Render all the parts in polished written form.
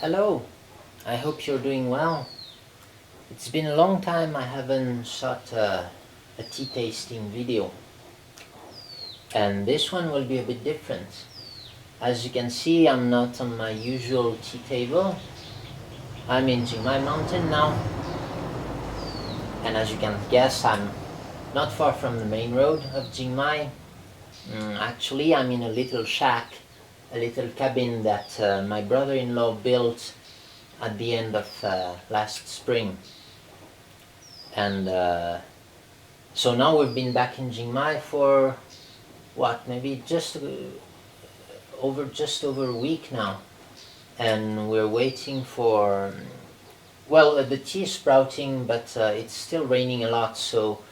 Hello, I hope you're doing well. It's been a long time I haven't shot a tea tasting video, and this one will be a bit different. As you can see, I'm not on my usual tea table. I'm in Jingmai Mountain now, and as you can guess, I'm not far from the main road of Jingmai. Actually, I'm in a little shack, a little cabin that my brother-in-law built at the end of last spring. And so now we've been back in Jingmai for maybe just over a week now, and we're waiting for the tea is sprouting, but it's still raining a lot, so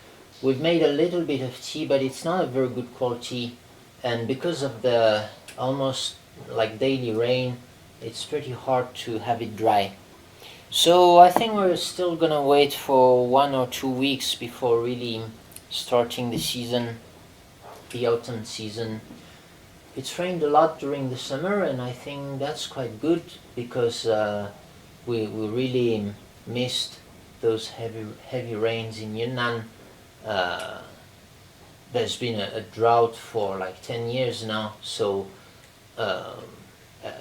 we've made a little bit of tea, but it's not a very good quality, and because of the almost like daily rain, it's pretty hard to have it dry. So I think we're still gonna wait for 1 or 2 weeks before really starting the season, the autumn season. It's rained a lot during the summer, and I think that's quite good because we really missed those heavy rains in Yunnan. There's been a drought for like 10 years now, so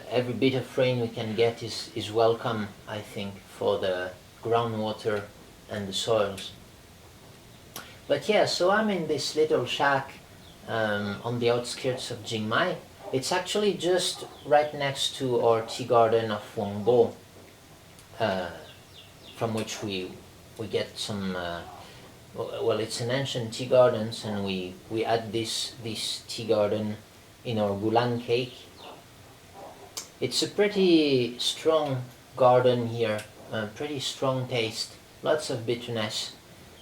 every bit of rain we can get is welcome, I think, for the groundwater and the soils. But yeah, so I'm in this little shack on the outskirts of Jingmai. It's actually just right next to our tea garden of Huangbo, from which we get some it's an ancient tea garden, and we add this tea garden in our gulan cake. It's a pretty strong garden here, pretty strong taste, lots of bitterness,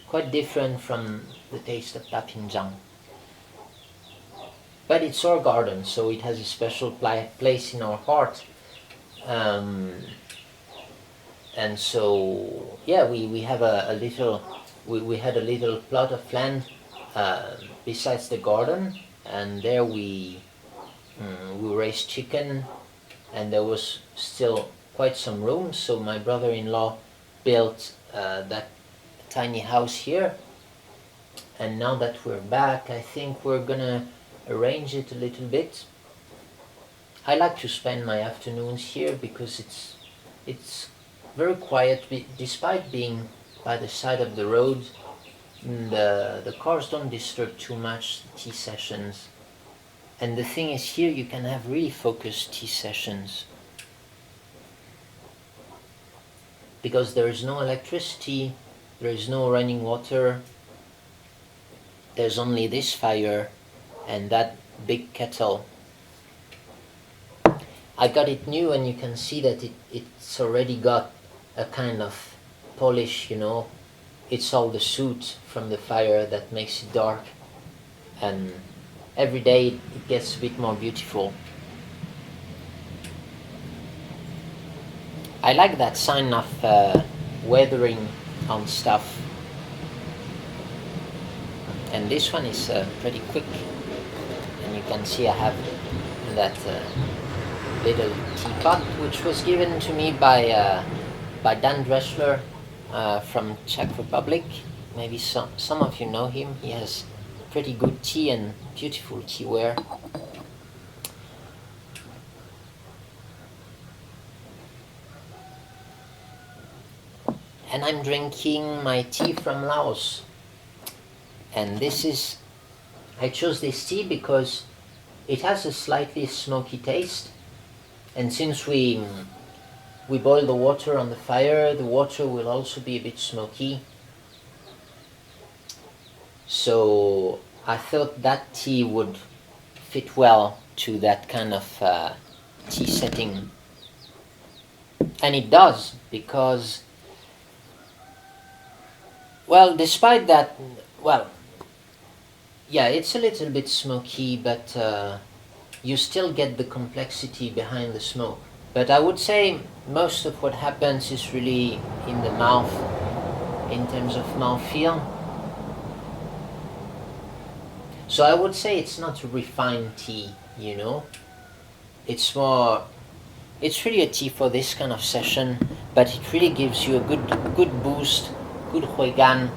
quite different from the taste of Tapinjang. But it's our garden, so it has a special place in our heart. And so, yeah, we have a little, we had a little plot of land besides the garden, and there we raised chicken, and there was still quite some room, so my brother-in-law built that tiny house here. And now that we're back, I think we're gonna arrange it a little bit. I like to spend my afternoons here because it's very quiet, despite being by the side of the road. The cars don't disturb too much the tea sessions. And the thing is, here you can have really focused tea sessions because there is no electricity, there is no running water, there's only this fire and that big kettle. I got it new, and you can see that it's already got a kind of polish, you know. It's all the soot from the fire that makes it dark, and every day it gets a bit more beautiful. I like that sign of weathering on stuff. And this one is pretty quick, and you can see I have that little teapot, which was given to me by Dan Dressler from Czech Republic. Maybe some of you know him. He has pretty good tea and beautiful teaware. And I'm drinking my tea from Laos. And I chose this tea because it has a slightly smoky taste. And since we boil the water on the fire, the water will also be a bit smoky. So I thought that tea would fit well to that kind of tea setting. And it does, because, despite that, it's a little bit smoky, but you still get the complexity behind the smoke. But I would say most of what happens is really in the mouth, in terms of mouthfeel. So I would say it's not a refined tea, you know. It's more It's really a tea for this kind of session, but it really gives you a good boost, good huigan,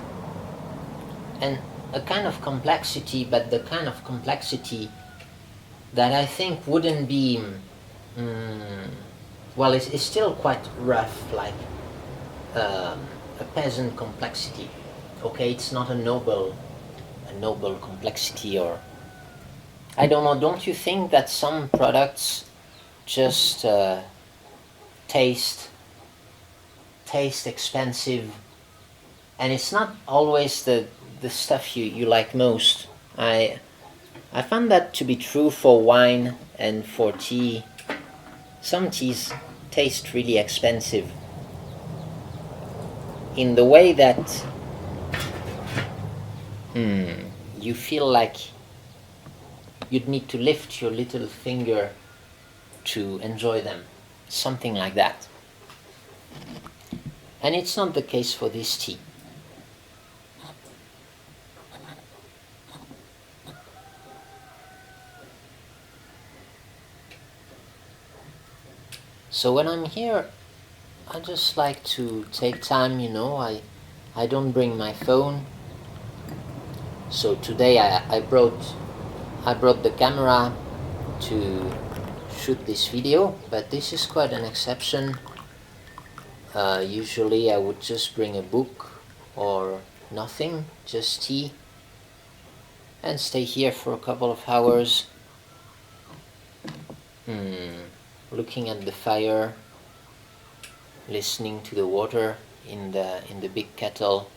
and a kind of complexity, but the kind of complexity that I think wouldn't be, well, it's still quite rough, like a peasant complexity. Okay, it's not a noble complexity, or I don't know. Don't you think that some products just taste expensive, and it's not always the stuff you like most? I found that to be true for wine and for tea. Some teas taste really expensive in the way that you feel like you'd need to lift your little finger to enjoy them. Something like that. And it's not the case for this tea. So when I'm here, I just like to take time, I don't bring my phone. So today I brought the camera to shoot this video, but this is quite an exception. Usually I would just bring a book or nothing, just tea, and stay here for a couple of hours, looking at the fire, listening to the water in the big kettle,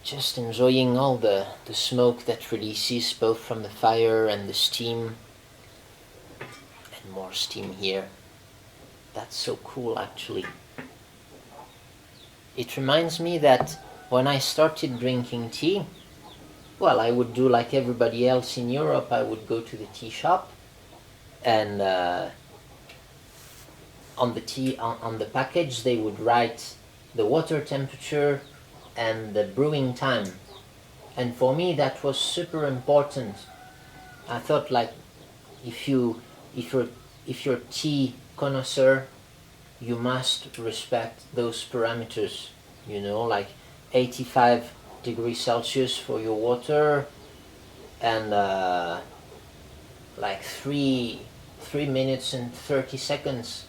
just enjoying all the smoke that releases both from the fire and the steam, and more steam here. That's so cool, actually. It reminds me that when I started drinking tea, well, I would do like everybody else in Europe. I would go to the tea shop, and on the package they would write the water temperature and the brewing time. And for me that was super important. I thought, like, if you're tea connoisseur, you must respect those parameters, like 85 degrees Celsius for your water, and like 3 minutes and 30 seconds.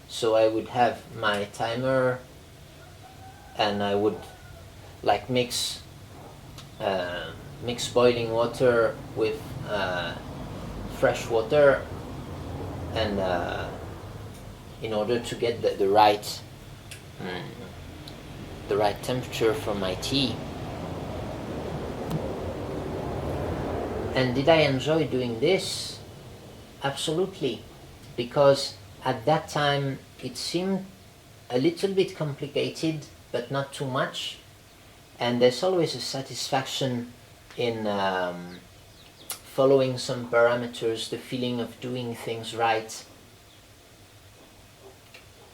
So I would have my timer, and I would like mix boiling water with fresh water, and in order to get the right temperature for my tea. And did I enjoy doing this? Absolutely, because at that time it seemed a little bit complicated, but not too much. And there's always a satisfaction in following some parameters, the feeling of doing things right.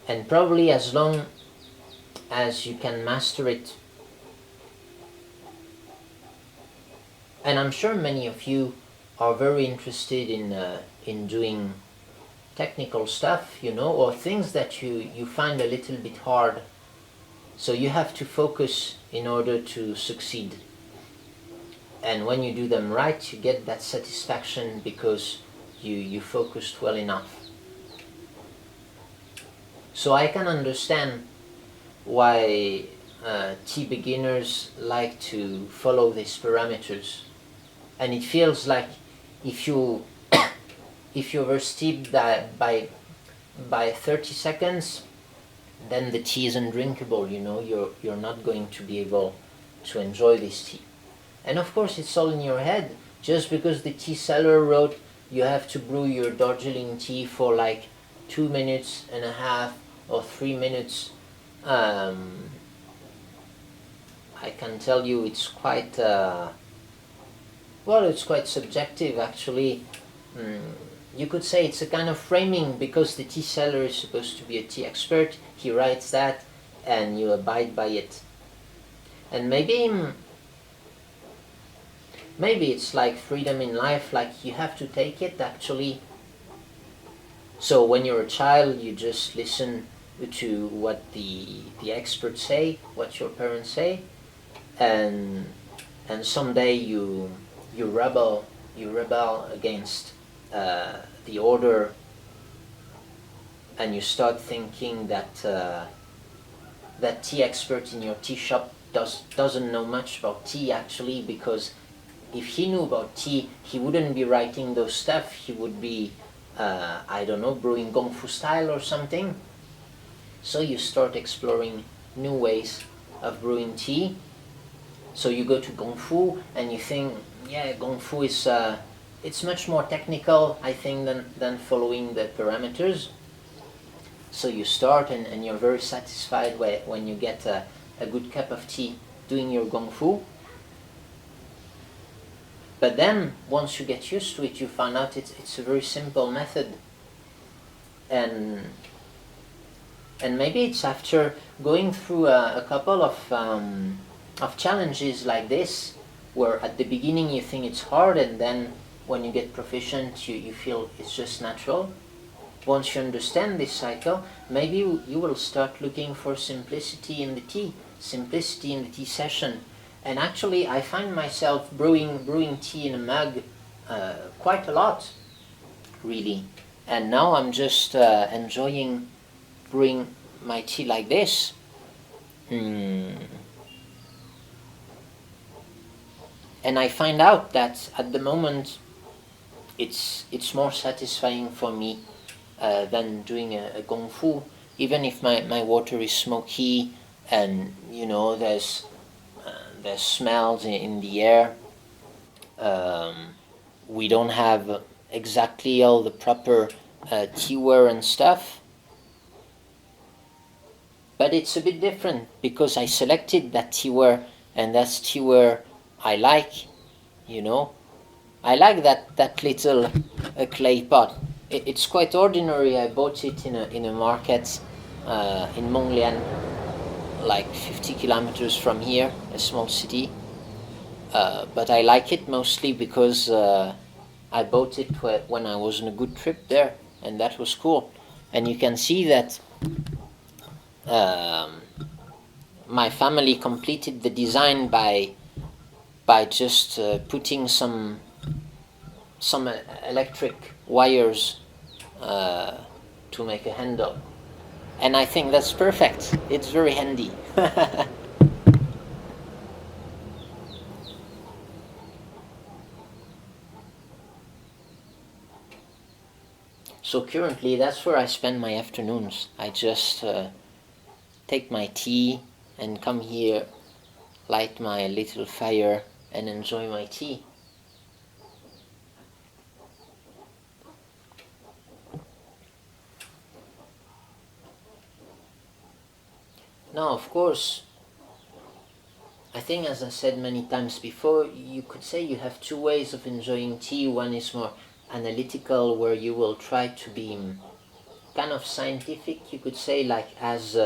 And probably as long as you can master it. And I'm sure many of you are very interested in doing technical stuff, or things that you find a little bit hard. So you have to focus in order to succeed. And when you do them right, you get that satisfaction because you focused well enough. So I can understand why tea beginners like to follow these parameters. And it feels like if you oversteep that by 30 seconds, then the tea is undrinkable. You're not going to be able to enjoy this tea. And of course it's all in your head. Just because the tea seller wrote you have to brew your Darjeeling tea for like 2 minutes and a half or 3 minutes, I can tell you it's quite it's quite subjective, actually. You could say it's a kind of framing, because the tea seller is supposed to be a tea expert. He writes that and you abide by it. And maybe it's like freedom in life, like you have to take it, actually. So when you're a child, you just listen to what the experts say, what your parents say, and someday you rebel against the order, and you start thinking that that tea expert in your tea shop doesn't know much about tea actually, because if he knew about tea, he wouldn't be writing those stuff. He would be, I don't know, brewing Gonfu style or something. So you start exploring new ways of brewing tea. So you go to Gonfu and you think, yeah, Gonfu is it's much more technical, I think, than following the parameters. So you start and you're very satisfied when you get a good cup of tea doing your Gonfu. But then, once you get used to it, you find out it's a very simple method. And maybe it's after going through a couple of challenges like this, where at the beginning you think it's hard, and then when you get proficient, you feel it's just natural. Once you understand this cycle, maybe you will start looking for simplicity in the tea session. And actually, I find myself brewing tea in a mug quite a lot, really. And now I'm just enjoying brewing my tea like this. And I find out that at the moment, it's more satisfying for me than doing a Gonfu, even if my water is smoky and there's smells in the air. We don't have exactly all the proper teaware and stuff, but it's a bit different because I selected that teaware, and that's teaware I like. I like that little clay pot. It's quite ordinary. I bought it in a market in Monglian, like 50 kilometers from here, a small city. But I like it mostly because I bought it when I was on a good trip there, and that was cool. And you can see that my family completed the design by just putting some electric wires to make a handle, and I think that's perfect. It's very handy. So currently that's where I spend my afternoons. I just take my tea and come here, light my little fire and enjoy my tea. Now, of course, I think, as I said many times before, you could say you have two ways of enjoying tea. One is more analytical, where you will try to be kind of scientific, you could say, like as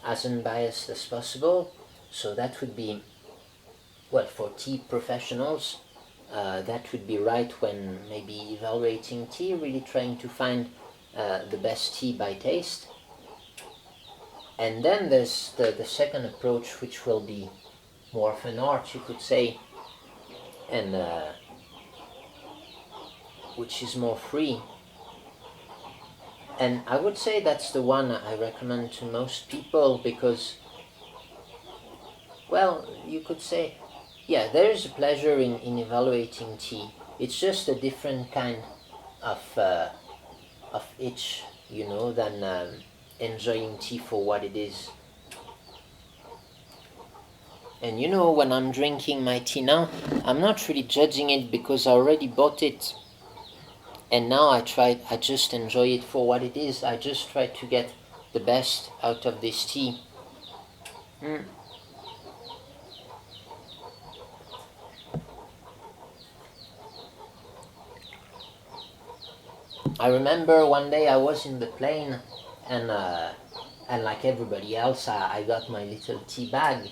unbiased as possible. So that would be, well, for tea professionals, that would be right when maybe evaluating tea, really trying to find the best tea by taste. And then there's the second approach, which will be more of an art, you could say, and which is more free. And I would say that's the one I recommend to most people because, well, you could say, yeah, there is a pleasure in evaluating tea. It's just a different kind of itch, than enjoying tea for what it is. And when I'm drinking my tea now, I'm not really judging it because I already bought it. And now I just enjoy it for what it is. I just try to get the best out of this tea. I remember one day I was in the plane, and like everybody else, I got my little tea bag.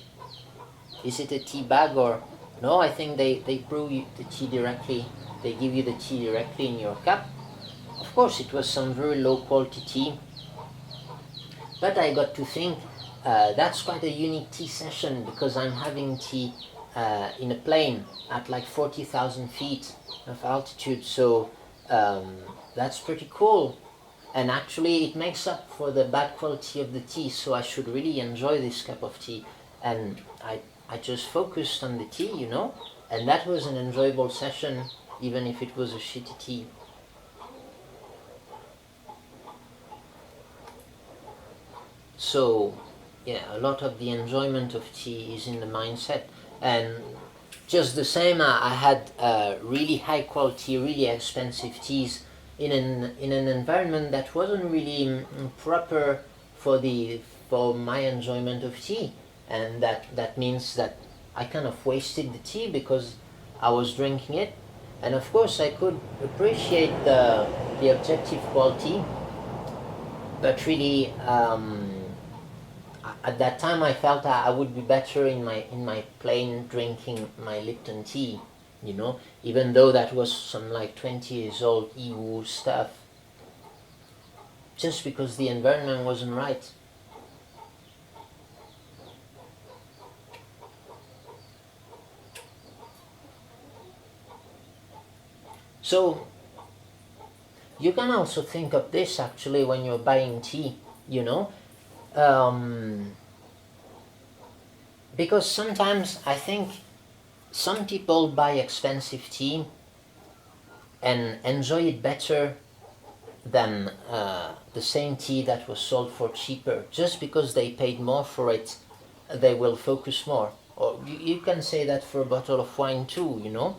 Is it a tea bag or no? I think they brew the tea directly. They give you the tea directly in your cup, of course, it was some very low quality tea, but I got to think that's quite a unique tea session because I'm having tea in a plane at like 40,000 feet of altitude, so um, that's pretty cool. And actually, it makes up for the bad quality of the tea, so I should really enjoy this cup of tea. And I just focused on the tea, and that was an enjoyable session, even if it was a shitty tea. So, yeah, a lot of the enjoyment of tea is in the mindset. And just the same, I had really high quality, really expensive teas in an environment that wasn't really proper for my enjoyment of tea, and that means that I kind of wasted the tea because I was drinking it, and of course I could appreciate the objective quality, but really at that time I felt I would be better in my plain drinking my Lipton tea, even though that was some like 20 years old Iwu stuff, just because the environment wasn't right. So you can also think of this actually when you're buying tea, you know, um, because sometimes I think some people buy expensive tea and enjoy it better than the same tea that was sold for cheaper. Just because they paid more for it, they will focus more. Or you can say that for a bottle of wine too.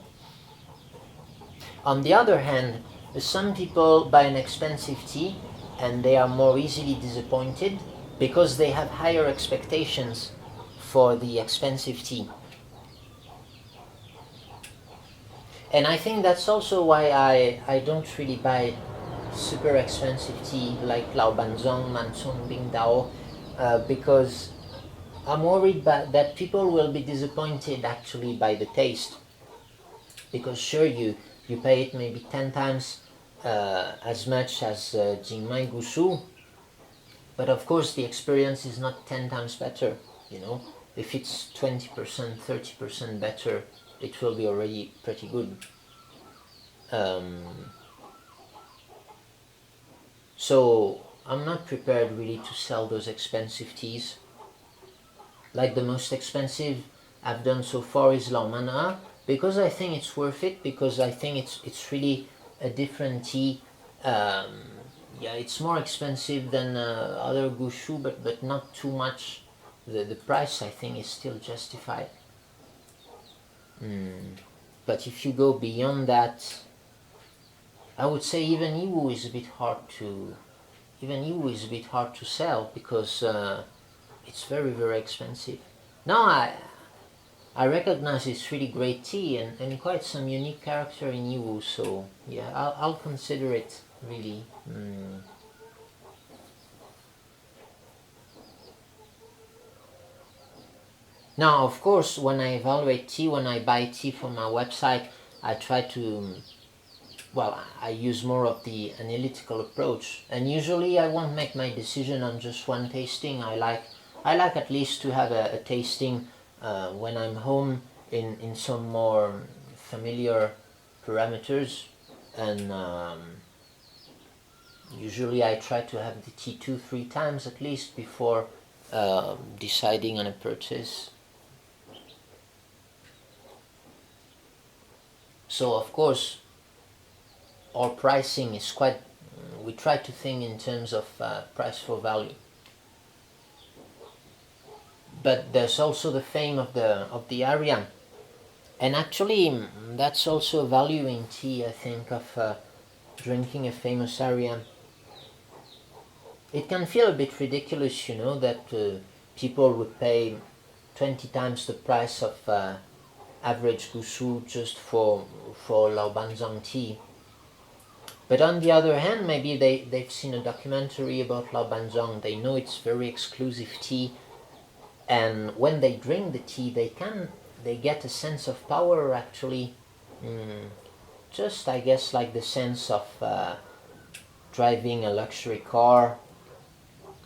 On the other hand, some people buy an expensive tea and they are more easily disappointed because they have higher expectations for the expensive tea. And I think that's also why I don't really buy super expensive tea like Lao Banzong, Mancong, Bingdao, because I'm worried that people will be disappointed actually by the taste. Because sure, you pay it maybe 10 times as much as Jingmai Gushu, but of course the experience is not 10 times better. If it's 20%, 30% better, it will be already pretty good. So I'm not prepared really to sell those expensive teas. Like the most expensive I've done so far is Lao Mana, because I think it's worth it, because I think it's really a different tea. Yeah, it's more expensive than other Gushu, but not too much. The price I think is still justified. But if you go beyond that, I would say even Iwu is a bit hard to sell because it's very, very expensive. Now I recognize it's really great tea and quite some unique character in Iwu, so yeah, I'll consider it really. Now, of course, when I evaluate tea, when I buy tea from my website, I try to, well, I use more of the analytical approach, and usually I won't make my decision on just one tasting. I like at least to have a tasting when I'm home in some more familiar parameters, and usually I try to have the tea 2-3 times at least before deciding on a purchase. So of course our pricing is quite, we try to think in terms of price for value, but there's also the fame of the area, and actually that's also a value in tea, I think, of drinking a famous area. It can feel a bit ridiculous, that people would pay 20 times the price of average Gusu just for Lao Banzang tea. But on the other hand, maybe they've seen a documentary about Lao Banzang, they know it's very exclusive tea, and when they drink the tea, they get a sense of power actually. Just, I guess, like the sense of driving a luxury car,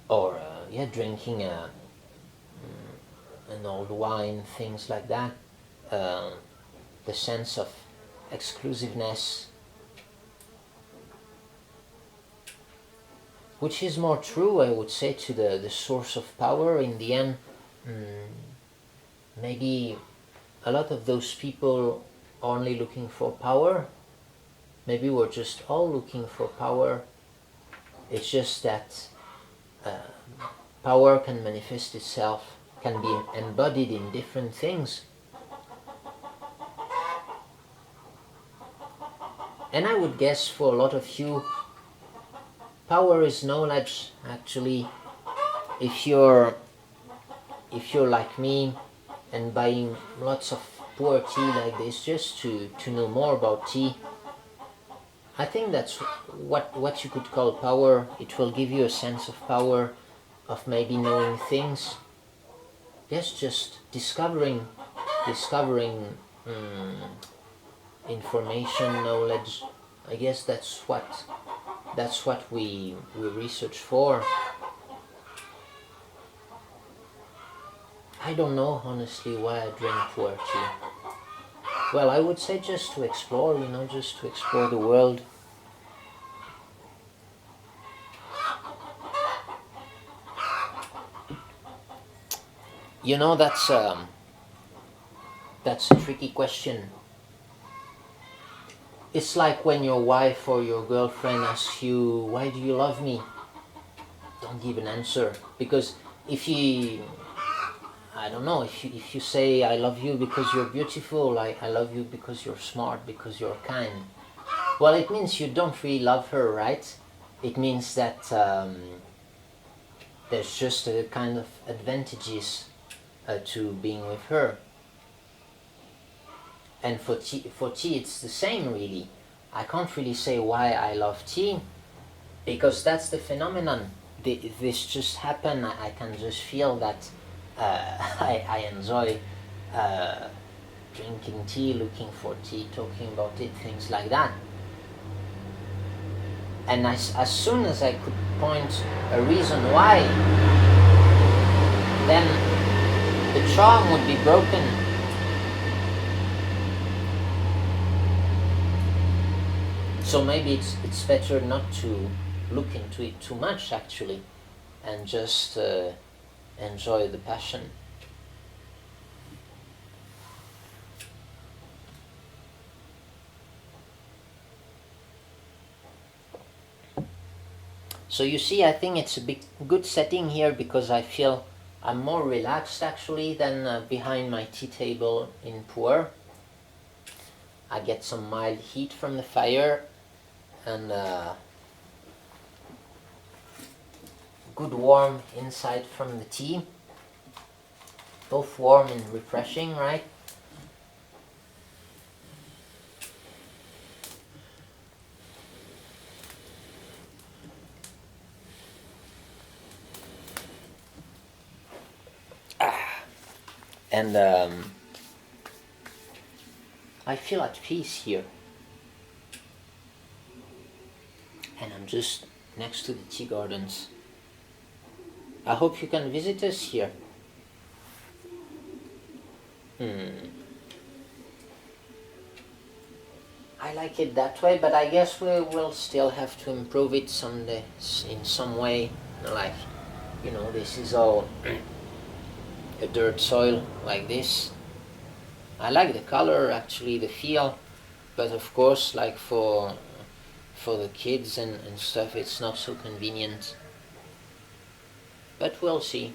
or drinking an old wine, things like that. The sense of exclusiveness. Which is more true, I would say, to the source of power in the end. Maybe a lot of those people are only looking for power. Maybe we're just all looking for power. It's just that power can manifest itself, can be embodied in different things. And I would guess for a lot of you, power is knowledge, actually. If you're like me and buying lots of Pu-erh tea like this just to know more about tea, I think that's what you could call power. It will give you a sense of power, of maybe knowing things. Yes, just discovering information, knowledge. I guess that's what we research for. I don't know honestly why I drink Pu-erh tea. Well, I would say just to explore, just to explore the world. That's a tricky question. It's like when your wife or your girlfriend asks you, "Why do you love me?" Don't give an answer, because I don't know, if you say, "I love you because you're beautiful," like, "I love you because you're smart, because you're kind," well, it means you don't really love her, right? It means that there's just a kind of advantages to being with her. And for tea, it's the same, really. I can't really say why I love tea, because that's the phenomenon. This just happened. I can just feel that I enjoy drinking tea, looking for tea, talking about it, things like that. And as soon as I could point a reason why, then the charm would be broken. So maybe it's better not to look into it too much, actually, and just enjoy the passion. So you see, I think it's a good setting here, because I feel I'm more relaxed actually than behind my tea table in Pu-erh. I get some mild heat from the fire, and good warm inside from the tea. Both warm and refreshing, right? And I feel at peace here. And I'm just next to the tea gardens. I hope you can visit us here. I like it that way, but I guess we will still have to improve it someday, in some way. Like, this is all a dirt soil like this. I like the color, actually, the feel, but of course, like for the kids and stuff, it's not so convenient. But we'll see.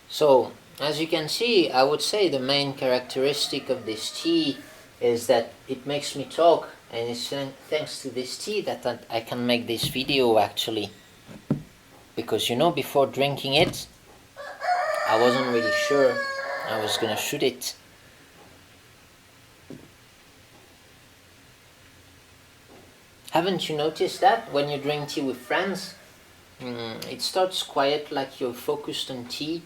So, as you can see, I would say the main characteristic of this tea is that it makes me talk, and it's thanks to this tea that I can make this video, actually. Because, before drinking it, I wasn't really sure I was gonna shoot it. Haven't you noticed that when you drink tea with friends, it starts quiet, like you're focused on tea,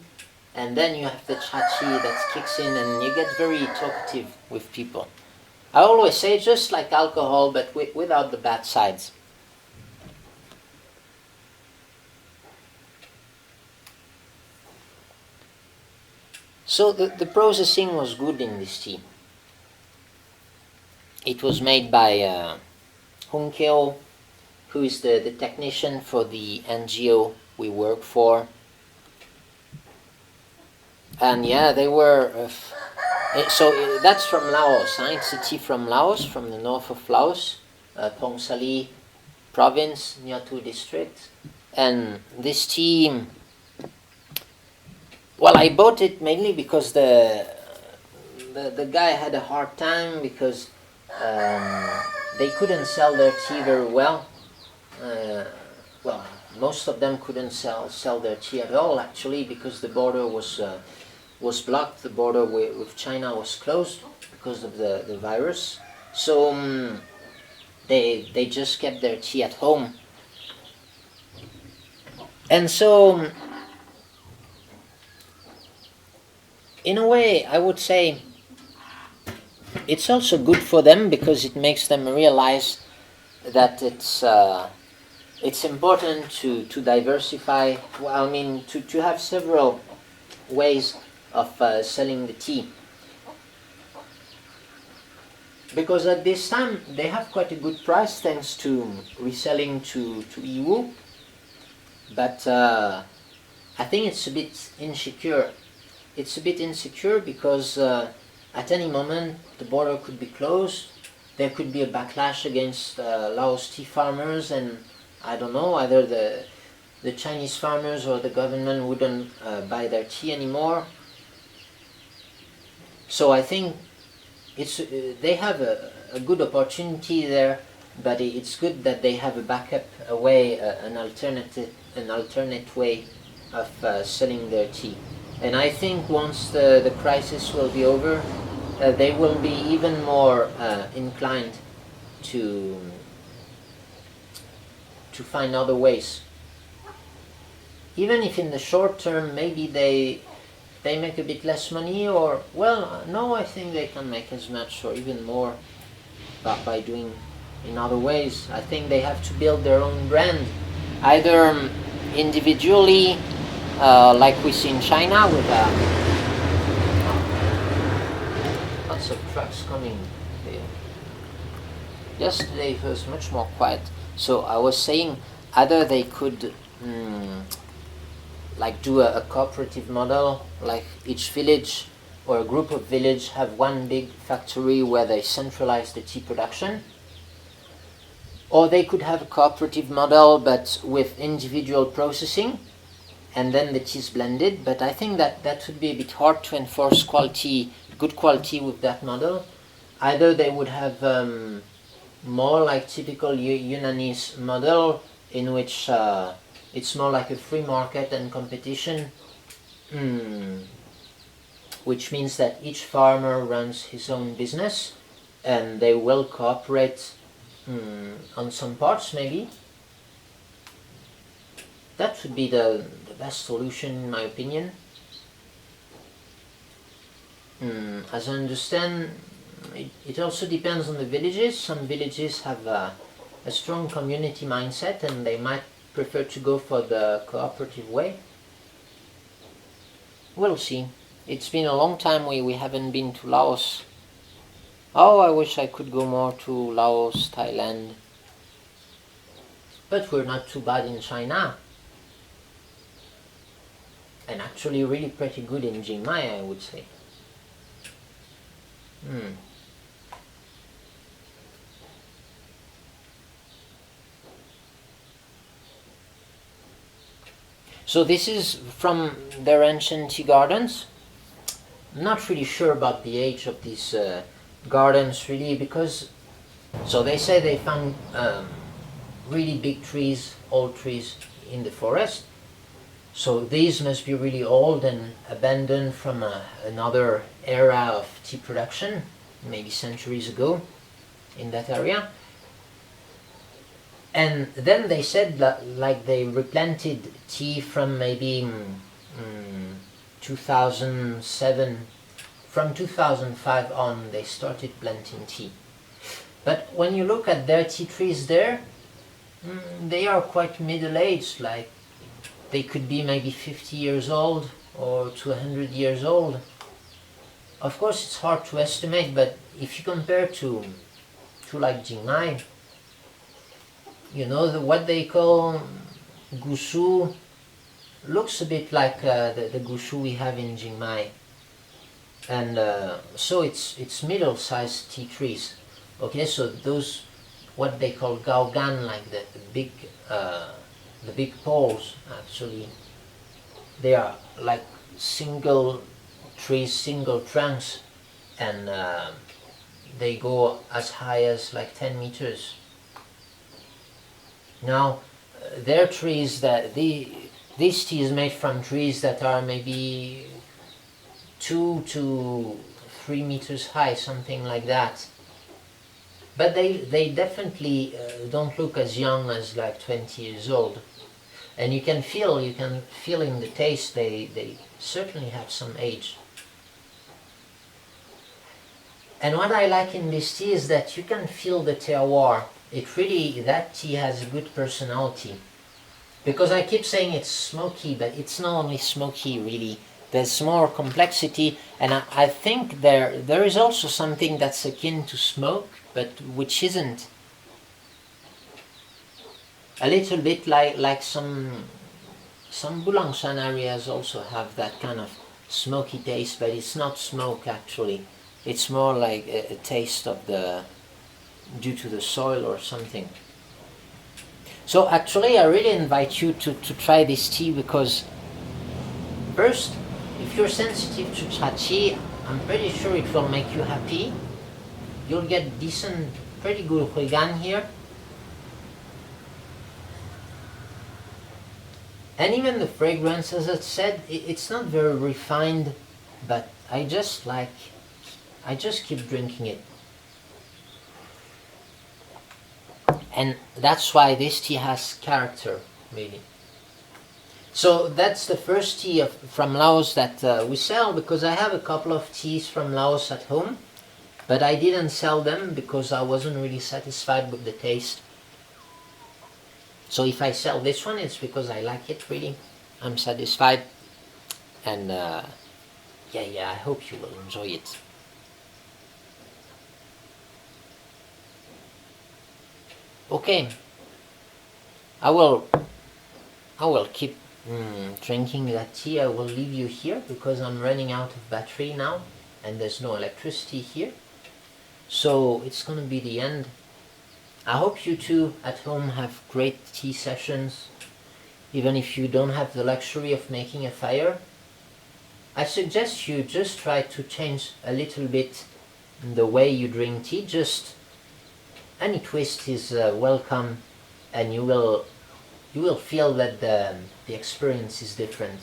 and then you have the chachi that kicks in, and you get very talkative with people. I always say just like alcohol, but without the bad sides. So the processing was good in this tea. It was made by Huangbo, who is the technician for the NGO we work for. And yeah, they were... that's from Laos. It's a tea from Laos, from the north of Laos, Pongsali province, Nyatu district. And this tea... Well, I bought it mainly because the guy had a hard time because they couldn't sell their tea very well. Well, most of them couldn't sell their tea at all, actually, because the border was blocked. The border with China was closed because of the virus. So they just kept their tea at home. And so, in a way, I would say it's also good for them because it makes them realize that it's important to diversify. Well, I mean, to have several ways of selling the tea. Because at this time they have quite a good price thanks to reselling to EU. But I think it's a bit insecure. It's a bit insecure because at any moment the border could be closed. There could be a backlash against Laos tea farmers, and I don't know, either the Chinese farmers or the government wouldn't buy their tea anymore. So I think they have a good opportunity there, but it's good that they have a backup, a way, an alternate way of selling their tea. And I think once the crisis will be over, they will be even more inclined to find other ways. Even if in the short term maybe they make a bit less money, or, well, no, I think they can make as much or even more by doing in other ways. I think they have to build their own brand, either individually, like we see in China with lots of trucks coming there. Yesterday it was much more quiet. So I was saying either they could like do a cooperative model, like each village or a group of village have one big factory where they centralize the tea production, or they could have a cooperative model but with individual processing, and then the tea is blended. But I think that would be a bit hard to enforce quality, good quality with that model. Either they would have more like typical Yunnanese model, in which it's more like a free market and competition, which means that each farmer runs his own business and they will cooperate on some parts maybe. That would be the best solution in my opinion. As I understand, it also depends on the villages. Some villages have a strong community mindset and they might prefer to go for the cooperative way. We'll see. It's been a long time we haven't been to Laos. Oh, I wish I could go more to Laos, Thailand. But we're not too bad in China. And actually really pretty good in Chiang Mai, I would say. So this is from their ancient tea gardens. I'm not really sure about the age of these gardens really, because so they say they found really big trees, old trees in the forest. So these must be really old and abandoned from another era of tea production, maybe centuries ago in that area. And then they said that like they replanted tea from maybe 2007. From 2005 on they started planting tea. But when you look at their tea trees there, they are quite middle-aged, like they could be maybe 50 years old or 200 years old. Of course it's hard to estimate, but if you compare to like Jingmai, you know, what they call Gusu looks a bit like the Gusu we have in Jingmai. And so it's middle-sized tea trees. Okay, so those, what they call gaogan, like the big poles, actually, they are like single trees, single trunks, and they go as high as like 10 meters. Now, their trees, this tea is made from trees that are maybe 2 to 3 meters high, something like that. But they definitely don't look as young as like 20 years old. And you can feel in the taste, they certainly have some age. And what I like in this tea is that you can feel the terroir. That tea has a good personality. Because I keep saying it's smoky, but it's not only smoky really. There's more complexity, and I think there is also something that's akin to smoke, but which isn't. A little bit like some Bulangshan areas also have that kind of smoky taste, but it's not smoke actually. It's more like a taste of due to the soil or something. So actually I really invite you to try this tea, because first, if you're sensitive to chachi, I'm pretty sure it will make you happy. You'll get decent, pretty good huigan here. And even the fragrance, as I said, it's not very refined, but I just keep drinking it. And that's why this tea has character, really. So that's the first tea from Laos that we sell, because I have a couple of teas from Laos at home, but I didn't sell them because I wasn't really satisfied with the taste. So if I sell this one, it's because I like it really. I'm satisfied, and I hope you will enjoy it. Okay, I will keep drinking that tea. I will leave you here because I'm running out of battery now, and there's no electricity here. So it's gonna be the end. I hope you too at home have great tea sessions, even if you don't have the luxury of making a fire. I suggest you just try to change a little bit the way you drink tea. Just any twist is welcome, and you will feel that the experience is different.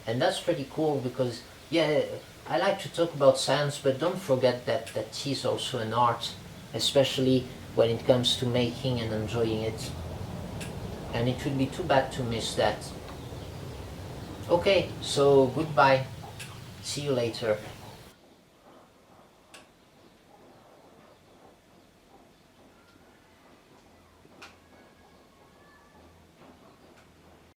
And that's pretty cool, because I like to talk about science, but don't forget that tea is also an art, especially when it comes to making and enjoying it. And it would be too bad to miss that. Okay, so goodbye. See you later.